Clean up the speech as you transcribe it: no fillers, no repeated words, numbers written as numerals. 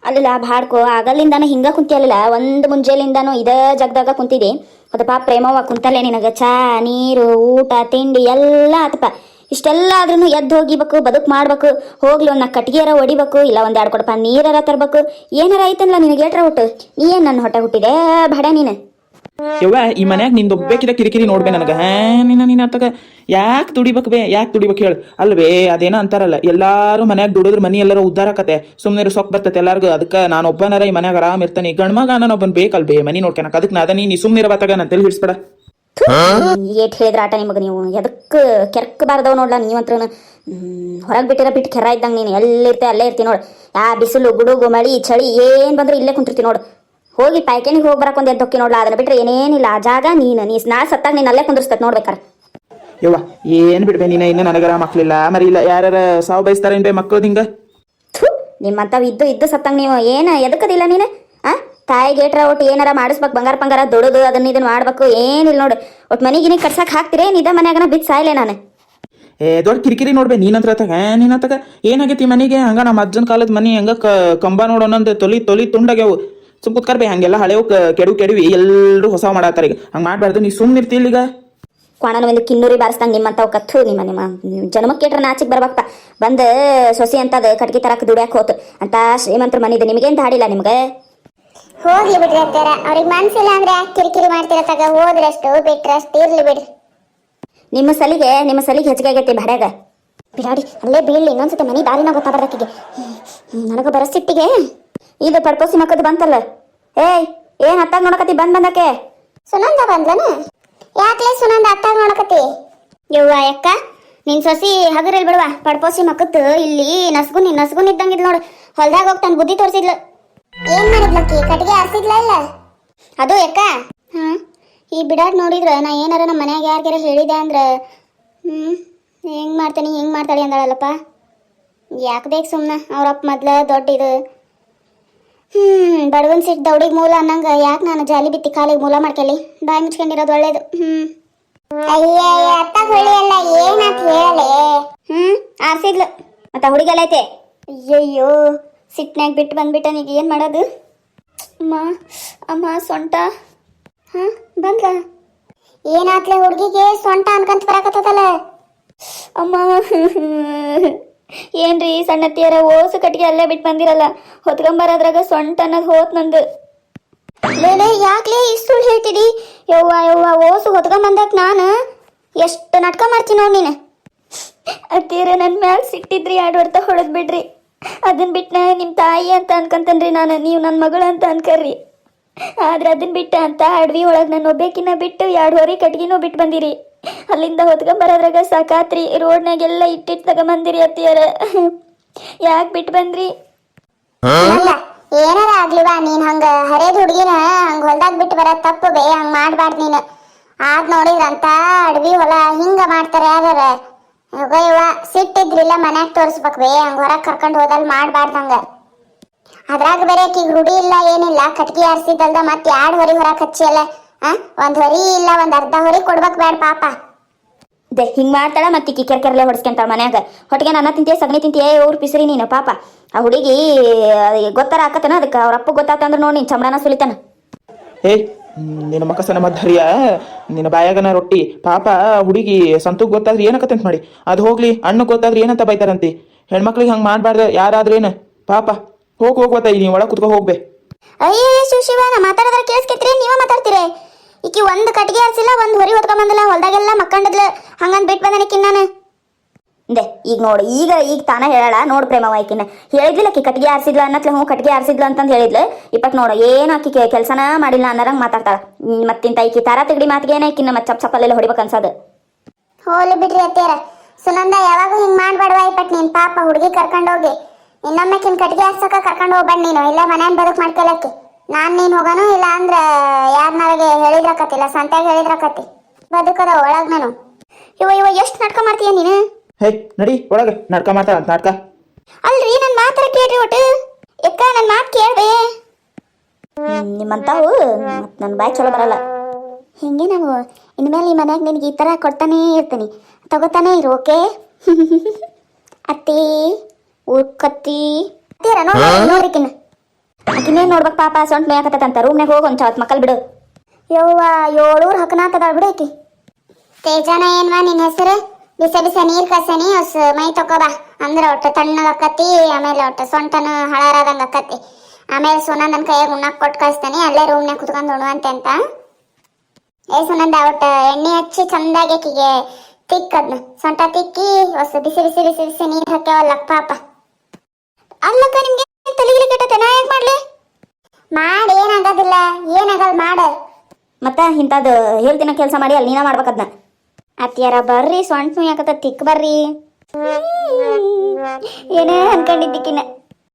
ಅಲ್ಲಲ್ಲ ಬಾಡ್ಕೋ ಆಗಲ್ಲಿಂದಾನು ಹಿಂಗ ಕುಂತಿಯಲ್ಲ ಒಂದು ಮುಂಜಾಲಿಂದಾನು ಇದ ಜಗದಾಗ ಕುಂತಿದಿ. ಅದಪ್ಪ ಪ್ರೇಮವ್ವ ಕುಂತಲ್ಲೇ ನಿನಗ ಚಾ ನೀರು ಊಟ ತಿಂಡಿ ಎಲ್ಲ ಆತಪ್ಪ. ಇಷ್ಟೆಲ್ಲ ಆದ್ರೂ ಎದ್ದು ಹೋಗಿಬೇಕು, ಬದುಕು ಮಾಡ್ಬೇಕು. ಹೋಗ್ಲಿ ಒಂದು ಕಟ್ಟಿಗೆರ ಹೊಡಿಬೇಕು, ಇಲ್ಲ ಒಂದ್ 2 ಕೊಡಪ ನೀರಾರ ತರ್ಬೇಕು. ಏನಾರ ಐತಲ್ಲ ನಿನಗೆ ಏಟ್ರ ಹುಟ್ಟು. ನೀ ಏನ್ ನನ್ನ ಹೊಟ್ಟೆ ಹುಟ್ಟಿದೆ ಬಡ ನೀನು. ಯವ್ವ ಈ ಮನ್ಯಾಗ ನಿಂದು ಒಬ್ಬೇಕಿದ ಕಿರಿಕಿರಿ ನೋಡ್ಬೇ ನನಗೆ. ನೀನ ಅತ್ತಗ ಯಾಕೆ ದುಡಿಬೇಕು ಬೇ, ಯಾಕೆ ದುಡಿಬೇಕು ಹೇಳು. ಅಲ್ವೇ ಅದೇನೋ ಅಂತಾರಲ್ಲ, ಎಲ್ಲಾರು ಮನ್ಯಾಗ ದುಡಿದ್ರೆ ಮನಿ ಎಲ್ಲರೂ ಉದ್ದಾರ ಆಕತೆ, ಸುಮ್ಮನೆ ಸೊಕ್ ಬರ್ತತೆ ಎಲ್ಲಾರ್ಗು. ಅದಕ್ಕೆ ನಾನು ಒಬ್ಬನಾರ ಈ ಮನ್ಯಾಗ ಆರಾಮ್ ಇರ್ತಾನೆ. ಗಂಡ್ಮಗ ನಾನು ಒಬ್ಬನ್ ಬೇಕಲ್ಬೇ ಮನಿ ನೋಡ್ಕೊಳಕ್. ಅದಕ್ಕೆ ನಾದ ನೀ ಸುಮ್ಮನೆ ಬತ್ತಾಗ ನಾನು ತಲೆ ಹಿಡಿಸ್ಬೇಡ. ಏಟ್ ಹೇಳಿದ್ರ ಆಟ ನಿಮಗೆ. ನೀವು ಎದಕ್ಕೆ ಕೆರ್ಕ ಬಾರ್ದವ್ ನೋಡ್ಲ ನೀವಂತ್ರ. ಹೊರಗೆ ಬಿಟ್ಟಿರ ಬಿಟ್ಟು ಕೆರ ಇದ್ದಂಗೆ ನೀನು. ಎಲ್ಲಿರ್ತೆ ಅಲ್ಲೇ ಇರ್ತಿ ನೋಡು. ಬಿಸಿಲು ಗುಡುಗು ಮಳಿ ಚಳಿ ಏನ್ ಬಂದ್ರೆ ಇಲ್ಲೇ ಕುಂತಿರ್ತಿ ನೋಡು. ಹೋಗಿ ಪಾಯ್ಕೆನಿಗೆ ಹೋಗಿ ಬರಕ್ ಒಂದು ಎದ್ದೊಕ್ಕಿ ನೋಡ್ಲ. ಅದನ್ನ ಬಿಟ್ರೆ ಏನೇನಿಲ್ಲ. ಆ ಜಾಗ ನೀ ನಾ ಸತ್ತಾಗ ನೀನು ಅಲ್ಲೇ ಕುಂದಿರ್ತೈತೆ ನೋಡ್ಬೇಕಾರ. ಯವ್ವ ಏನ್ ಬಿಡ್ಬೇ ನೀನ. ಇನ್ನು ನನಗರ ಮಕ್ಳಿಲ್ಲ ಮರಿ ಇಲ್ಲ. ಯಾರ ಸಾವು ಬಯಸ್ತಾರೇನ್ ಬೇ ಮಕ್ಳು ಹಿಂಗ. ನಿಮ್ಮಂತವ್ ಇದ್ದು ಸತ್ತಂಗೆ ನೀವು ಏನು ಎದಕ್ಕದಿಲ್ಲ ನೀನು. ತಾಯಿಗೆ ಏಟ್ರ ಒಟ್ಟು ಏನಾರ ಮಾಡಿಸ್ಬೇಕು, ಬಂಗಾರ ದುಡುದು ಅದನ್ನ ಇದನ್ನ ಮಾಡ್ಬೇಕು. ಏನಿಲ್ಲ ನೋಡು. ಒಟ್ಟು ಮನಿಗಿನಿ ಕಟ್ಸಕ್ ಹಾಕ್ತಿರೇ ನಿದ ಮನ್ಯಾಗನ ಬಿದ್ದು ಸಾಯ್ಲೆ ನಾನು. ದೊಡ್ಡ ಕಿರಿಕಿರಿ ನೋಡ್ಬೇ ನೀನಂತ್ರ ನೀನತ್ತಾಗ ಏನಾಗೈತಿ ಮನಿಗೆ. ಹಂಗ ನಮ್ಮ ಅಜ್ಜನ ಕಾಲದ ಮನಿ ಹಂಗ ಕಂಬ ನೋಡು ಒಂದೊಂದು ತೊಲಿ ತುಂಡಾಗ್ಯಾವು. ಸುಮ್ ಕುತ್ಕರ್ಬೇ. ಹಂಗೆಲ್ಲ ಹಳೆವು ಕೆಡವಿ ಎಲ್ಲರೂ ಹೊಸ ಮಾಡತ್ತಾರ. ಈಗ ಹಂಗೆ ಮಾಡ್ಬಾರ್ದು. ನೀ ಸುಮ್ಮನೆ ಇರ್ತಿಲ್ಲ ಈಗ. ಕೊಣನ ಒಂದು ಕಿನ್ನೂರಿ ಬಾರಿಸ್ದಂಗೆ ನಿಮ್ಮಂತವ್ ಕತ್ತು. ನಿಮ್ಮ ಜನ್ಮಕ್ಕೆ ಕೇಟ್ರ ನಾಚಿಕ್ ಬರ್ಬೇಕಪ್ಪ. ಬಂದು ಸೊಸಿ ಅಂತದ ಕಟ್ಗಿ ತರಕ್ ದುಡ್ಯಾಕ್ ಹೋತು ಅಂತ ಶ್ರೀಮಂತರ ಮನಿದೆ. ನಿಮಗೇನು ದಾಡಿಲ್ಲ ನಿಮ್ಗೆ. ಹೋಗ್ಲಿ ಬಿಡ್ರಿ ಅಂತಾರ. ಅವ್ರಿಗೆ ಮನ್ಸಿಲ್ಲ ಅಂದ್ರೆ ಯಾಕೆ ಕಿರಿಕಿರಿ ಮಾಡ್ತಿರತ್ತಾಗ. ಹೋದ್ರಷ್ಟು ಬಿಟ್ರಷ್ಟು ಇರ್ಲಿ ಬಿಡ್ರಿ. ನಿಮ್ಮ ಸಲಿಗೆ ಹೆಚ್ಚಿಗೆ ಆಗೈತಿ ಭಾಡ್ಯಾಗ. ಬಿಡಾಡಿ ಅಲ್ಲೇ ಬೀಳ್ಲಿ. ಇನ್ನೊಂದ್ಸತಿ ಮನಿ ದಾರಿನ ಗೊತ್ತಾಬಾರ್ದಕ್ಕಿಗೆ. ನನಗೆ ಬರಸಿಟ್ಟಿಗೆ ಇದು ಪಡ್ಕೋಸಿ ಮಕ್ಕದ್ದು ಬಂತಲ್ಲ. ಏನ್ ಅತ್ತಾಗ ನೋಡಕತ್ತಿ ಬಂದಕ್ಕೆ. ಸುನಂದ ಬಂದ್ಲನ. ಯಾಕ್ಲೆ ಸುನಂದ ಅತ್ತಾಗ ನೋಡಕತ್ತಿ. ಯವ್ವ ಯಾಕ ನಿನ್ ಸೊಸಿ ಹಗರಿಲ್ ಬಿಡುವ. ಪಡ್ಪೋಸಿ ಮಕ್ಕತ್ತು ಇಲ್ಲಿ ನಸ್ಗುನ್ ಇದ್ದಂಗಿದ್ ನೋಡು. ಹೊಲ್ದಾಗ ಹೋಗಿ ತನ್ನ ಬುದ್ಧಿ ತೋರಿಸಿದ್ಲು. ಏನ್ ಮಾಡಿದ್ಲಕ್ಕಿ? ಕಟ್ಟಿಗೆ ಹರಿಸಿದ್ಲ ಇಲ್ಲ ಅದು ಯಾಕ. ಈ ಬಿಡಾಡ್ ನೋಡಿದ್ರ ನಾ ಏನಾರ ನಮ್ಮ ಮನ್ಯಾಗ ಯಾರಿಗಾರ ಹೇಳಿದೆ ಅಂದ್ರ ಹೆಂಗ್ ಮಾಡ್ತಾಳೆ ಅಂದಾಳಲ್ಲಪ್ಪ. ಯಾಕೆ ಬೇಕು ಸುಮ್ಮನೆ. ಅವ್ರಪ್ಪ ಮೊದ್ಲ ದೊಡ್ಡ ಇದು ಬಡವನ್ ಸಿಟ್ಟು ದೌಡಿಗೆ ಮೂಲ ಅನ್ನಂಗ. ಯಾಕೆ ನಾನು ಜಾಲಿ ಬಿತ್ತಿ ಕಾಲಿಗೆ ಮೂಲ ಮಾಡ್ಕೆಲಿ. ಬಾಯಿ ಮುಚ್ಕೊಂಡಿರೋದು ಒಳ್ಳೇದು. ಅಯ್ಯ ಅತ್ತ ಹೊಳಿ ಅಲ್ಲ ಏನಂತ ಹೇಳಲೆ. ಆರ್ಸಿದ್ಲು ಮತ್ತ ಹುಡುಗಲ್ಲ ಐತೆ. ಅಯ್ಯಯ್ಯೋ ಸಿಟ್ನ್ಯಾಗ ಬಿಟ್ಟು ಬಂದ್ಬಿಟ್ಟ. ನೀಗ ಏನ್ ಮಾಡೋದು. ಅಮ್ಮ ಸೊಂಟ ಬಂದ್ಲ. ಏನಾತ್ಲೆ ಹುಡುಗಿಗೆ ಸೊಂಟ ಅನ್ಕಂತ ಬರಕತ್ತದಲ್ಲ. ಅಮ್ಮ ಏನ್ರಿ ಸಣ್ಣತ್ತಿಯರ ಓಸು ಕಟ್ಟಿಗೆ ಅಲ್ಲೇ ಬಿಟ್ಟು ಬಂದಿರಲ್ಲ. ಹೊತ್ಕೊಂಬರೋದ್ರಾಗ ಸೊಂಟ ಅನ್ನೋದು ಹೋತ್ ನಂದು. ಲೇಲೆ ಯಾಕ್ಲೇ ಇಷ್ಟು ಹೇಳ್ತಿದಿ. ಯವ್ವ ಓಸು ಹೊತ್ಕೊಂಬಂದಕ್ ನಾನು ಎಷ್ಟು ನಾಟಕ ಮಾಡ್ತೀನಿ ನೋಡಿ ನೀನು. ಅತ್ತಿಯರ ನನ್ನ ಮ್ಯಾಲ ಸಿಟ್ಟಿದ್ರಿ 2 ಹೊಡೆತ ಹೊಡೆದ್ ಬಿಡ್ರಿ. ಅದನ್ನ ಬಿಟ್ಟು ನಿಮ್ಮ ತಾಯಿ ಅಂತ ಅನ್ಕೊಂತನ್ರಿ ನಾನು. ನೀವು ನನ್ನ ಮಗಳು ಅಂತ ಅನ್ಕರ್ರಿ. ಆದ್ರೆ ಅದನ್ನ ಬಿಟ್ಟು ಅಂತ ಅಡವಿ ಒಳಗೆ ನಾನು ಒಬ್ಬೇಕಿನ್ನ ಬಿಟ್ಟು 2 ಹೊರಿ ಕಟ್ಗಿನೂ ಬಿಟ್ಟು ಬಂದಿರಿ. ಅಲ್ಲಿಂದ ಹೊತ್ಕೊಂಬರೋದ್ರಾಗ ಸಾಕಾತ್ರಿ. ರೋಡ್ನಾಗೆಲ್ಲ ಇಟ್ಟಿಟ್ಟು ತಗೊಂಬಂದಿರಿ ಅತ್ತಿಯರ. ಯಾಕೆ ಬಿಟ್ಟು ಬಂದ್ರಿ. ಏನಾರ ಆಗ್ಲಿವಾ ನೀನ್ ಹಂಗ ಹರೇದ್ ಹುಡುಗಿನ ಹಂಗ ಹೊಲ್ದಾಗ ಬಿಟ್ಟು ಬರೋದ್ ತಪ್ಪು ಬೇ. ಹಂಗ ಮಾಡ್ಬಾರ್ದು ನೀನು. ಆದ್ ನೋಡಿದ್ರಂತ ಅಡವಿ ಹೊಲ ಹಿಂಗ ಮಾಡ್ತಾರೆ ಯಾರ. ಇವ ಸಿಟ್ಟಿದ್ರಿಲ್ಲ ಮನ್ಯಾಗ ತೋರಿಸ್ಬೇಕು ಬೇ. ಹಂಗ ಹೊರಗೆ ಕರ್ಕೊಂಡು ಹೋದಲ್ ಮಾಡ್ಬಾರ್ದಂಗ. ಅದ್ರಾಗ ಬೇರೆ ಈಗ ರೂಢಿ ಇಲ್ಲ ಏನಿಲ್ಲ. ಕಟ್ಗಿ ಹರಿಸಿದಲ್ದ ಮತ್ತೆ 2 ಹೊರಿ ಹೊರಗೆ ಹಚ್ಚಿ ಅಲ್ಲ. 1 ಹೊರಿ ಇಲ್ಲ 1 ಅರ್ಧ ಹೊರಿ ಕೊಡ್ಬೇಕು ಬೇಡ ಪಾಪ. ಹಿಂಗ್ ಮಾಡ್ತಾಳ ಮತ್ತೆ ಕೆರ್ಕೆರ್ಲೆ ಹೊಡ್ಸ್ಕೊಂತಾಳ ಮನ್ಯಾಗ. ಹೊಟ್ಟಿಗೆ ಅನ್ನ ತಿಂತೀಯ ಸಗಣಿ ತಿಂತೀಯ ಅವ್ರು ಪಿಸ್ರಿ ನೀನು ಪಾಪ. ಆ ಹುಡುಗಿ ಗೊತ್ತಾರ ಆಕತನ. ಅದಕ್ಕೆ ಅವ್ರ ಅಪ್ಪ ಗೊತ್ತಾತಂದ್ರೆ ನೋಡಿ ನೀನು ಚಮಡನ ಸುಲಿತಾನ. ನಿನ್ನ ಮಕ್ಕಸನ ಮಧ್ಯರಿಯ ನಿನ್ನ ಬಾಯಾಗನ ರೊಟ್ಟಿ. ಪಾಪ ಹುಡುಗಿ ಸಂತೂಕ್ ಗೊತ್ತಾದ್ರೆ ಏನಕತ್ತಂತ ಮಾಡಿ. ಅದು ಹೋಗ್ಲಿ ಅಣ್ಣ ಗೊತ್ತಾದ್ರೆ ಏನಂತ ಬೈತಾರಂತಿ. ಹೆಣ್ಮಕ್ಳಿಗೆ ಹಂಗೆ ಮಾಡ್ಬಾರ್ದು ಯಾರಾದ್ರೇನು ಪಾಪ. ಹೋಗ್ಬತ್ತ ನೀವು ಒಳಗೆ ಕುತ್ಕೊ ಹೋಗ್ಬೇ. ಅಯ್ಯೋ ಶಿವ ನಾ ಮಾತಾಡಿದ್ರೆ ಕೇಳಿಸ್ಕೈತ್ರಿ. ನೀವ ಮಾತಾಡ್ತೀರಿ. ಈಕಿ 1 ಕಟ್ಟಿಗೆ ಹರಿಸಿಲ್ಲ 1 ಹೊರಿ ಹೊತ್ಕೊಂಬಂದಿಲ್ಲ. ಹೊಲ್ದಾಗೆಲ್ಲ ಮಕ್ಕಂಡದ್ಲ. ಹಂಗಂದ್ ಬಿಟ್ಟು ಬಂದನಕಿನ್ ನಾನು. ಈಗ ನೋಡಿ ಈಗ ತಾನ ಹೇಳಲ್ಲ ನೋಡ್ ಪ್ರೇಮವ. ಆಕಿನ ಹೇಳಿದ್ಲಿಲ್ಲ ಆಕಿ ಕಟ್ಟಿಗೆ ಆರಿಸಿದ್ಲ ಅನ್ನತ್ಲೆ. ಕಟ್ಟಿಗೆ ಆರಿಸಿದ್ಲ ಅಂತಂದು ಹೇಳಿದ್ಲು. ಇಪ್ಪತ್ ನೋಡು ಏನು ಆಕಿ ಕೆಲಸನ ಮಾಡಿಲ್ಲ ಅನ್ನರಂಗೆ ಮಾತಾಡ್ತಾಳ. ಮತ್ತಿಂತ ಈಕಿ ತಾರ ತಿಗಡಿ ಮಾತಿಗೆ ಏನಾಕಿನ್ನ ಮತ್ತೆ ಚಪ್ಪಲ್ಲೆಲ್ಲ ಹೊಡಿಬೇಕು ಅನ್ಸದು. ಹೋಗ್ಲಿ ಬಿಡ್ರಿ ಅತ್ತೇರ. ಸುನಂದ ಯಾವಾಗೂ ಹಿಂಗ್ ಮಾಡ್ಬಾರ್ವಾ. ಇಪ್ಪಟ್ ನೀನ್ ಪಾಪ ಹುಡುಗಿ ಕರ್ಕೊಂಡೋಗಿ ಇನ್ನೊಮ್ಮೆಕಿನ್ ಕಟ್ಟಿಗೆ ಹರ್ಸಕ ಕರ್ಕೊಂಡು ಹೋಗ್ಬೇಡ ನೀನು. ಇಲ್ಲ ಮನೇನ್ ಬದುಕ್ ಮಾಡ್ಕೊಳಕ್ಕೆ ನಾನ್ ನೀನ್ ಹೋಗೋನು. ಇಲ್ಲ ಅಂದ್ರ ಯಾರನ್ನಾರಿಗೆ ಹೇಳಿದ್ರಕತ್ತಿಲ್ಲ ಸಂತ್ಯಾಗ ಹೇಳಿದ್ರಕತ್ತಿ ಬದುಕದ ಒಳಗ್ ನಾನು. ಇವ ಎಷ್ಟು ನಾಟಕ ಮಾಡ್ತೀಯ ನೀನು. ನಡಿ ಒಳಗೆ ನಾಟಕ ಮಾಡ್ತಾಳ ನಾಟಕ. ಅಲ್ರಿ ನನ್ನ ಮಾತ್ರ ಕೇಳ್ರಿ ಒಟ್ಟು. ಯಾಕ ನನ್ನ ಮಾತು ಕೇಳ್ಬೇ. ನಿಮ್ಮಂತಾವು ಮತ್ತು ನನ್ನ ಬಾಯ್ ಚಲೋ ಬರಲ್ಲ. ಹಿಂಗೆ ನಾವು ಇನ್ಮೇಲೆ ಈ ಮನ್ಯಾಗ ನಿನಗೆ ಈ ಥರ ಕೊಡ್ತಾನೇ ಇರ್ತೀನಿ. ತಗೋತಾನೆ ಇರು ಓಕೆ. ಅತ್ತಿ ಉಳ್ಕತ್ತಿ ನೋಡ್ರಿಕಿನ್ನ ಏನ್ ನೋಡ್ಬೇಕು ಪಾಪ ಸೊಂಟ ಮೇಯಕತ್ತಂತ ರೂಮ್ನಾಗ ಹೋಗಿ ಒಂದು ಚಾವತ್ ಮಕ್ಕಳು ಬಿಡು. ಯವ್ವ 7 ಹಕನಾತದ ಬಿಡೈತಿ. ತೇಜಾನ ಏನ್ವಾ ನಿನ್ ಹೆಸರು? ಬಿಸಿ ಬಿಸಿ ನೀರ್ ಕಸನಿ ಹೊಸ ಮೈ ತಕೋಬಾ ಅಂದ್ರ ಒಟ್ಟು ತಣ್ಣಗ ಅಕ್ಕತಿ. ಆಮೇಲೆ ಒಟ್ಟು ಸೊಂಟನು ಹಳಾರಾದಂಗ ಅಕ್ಕತಿ. ಆಮೇಲೆ ಸುನಂದನ್ ಕೈಯಾಗ ಉಣ್ಣಾಕ್ ಕೊಟ್ಟು ಕಳಿಸ್ತಾನೆ, ಅಲ್ಲೇ ರೂಮ್ನಾಗ ಕುತ್ಕೊಂಡು ಉಣ್ಣುವಂತೆ ಅಂತ. ಸುನಂದ ಒಟ್ಟು ಎಣ್ಣೆ ಹಚ್ಚಿ ಚಂದಾಗಿ ಆಕಿಗೆ ತಿಕ್ಕದ್ನ ಸೊಂಟ ತಿಕ್ಕಿ ಹೊಸ ಬಿಸಿ ಬಿಸಿ ಬಿಸಿ ಬಿಸಿ ನೀರ್ ಹಾಕ್ಯಾವಲ್ಲ ಪಾಪ. ಅಲ್ಲಕ್ಕ ನಿಮ್ಗೆ ತಲೆಗಿಲಿ ಕೆಟ್ಟತೆ, ನಾ ಯಾಕೆ ಮಾಡ್ಲಿ? ಮಾಡಿ ಏನಾಗೋದಿಲ್ಲ, ಏನಾಗಲ್ಲ ಮಾಡ. ಮತ್ತ ಇಂಥದ್ದು ಹೇಳ್ತಿನ ಕೆಲಸ ಮಾಡಿ ಅಲ್ಲಿ ನೀನ ಮಾಡ್ಬೇಕದ್ನ. ಅತ್ತಿಯಾರ ಬರ್ರಿ ಸೊಂಟ ಯಾಕತ್ತ ತಿಕ್ ಬರ್ರಿ. ಏನೇ ಅನ್ಕೊಂಡಿದ್ದಿಕ್ಕಿನ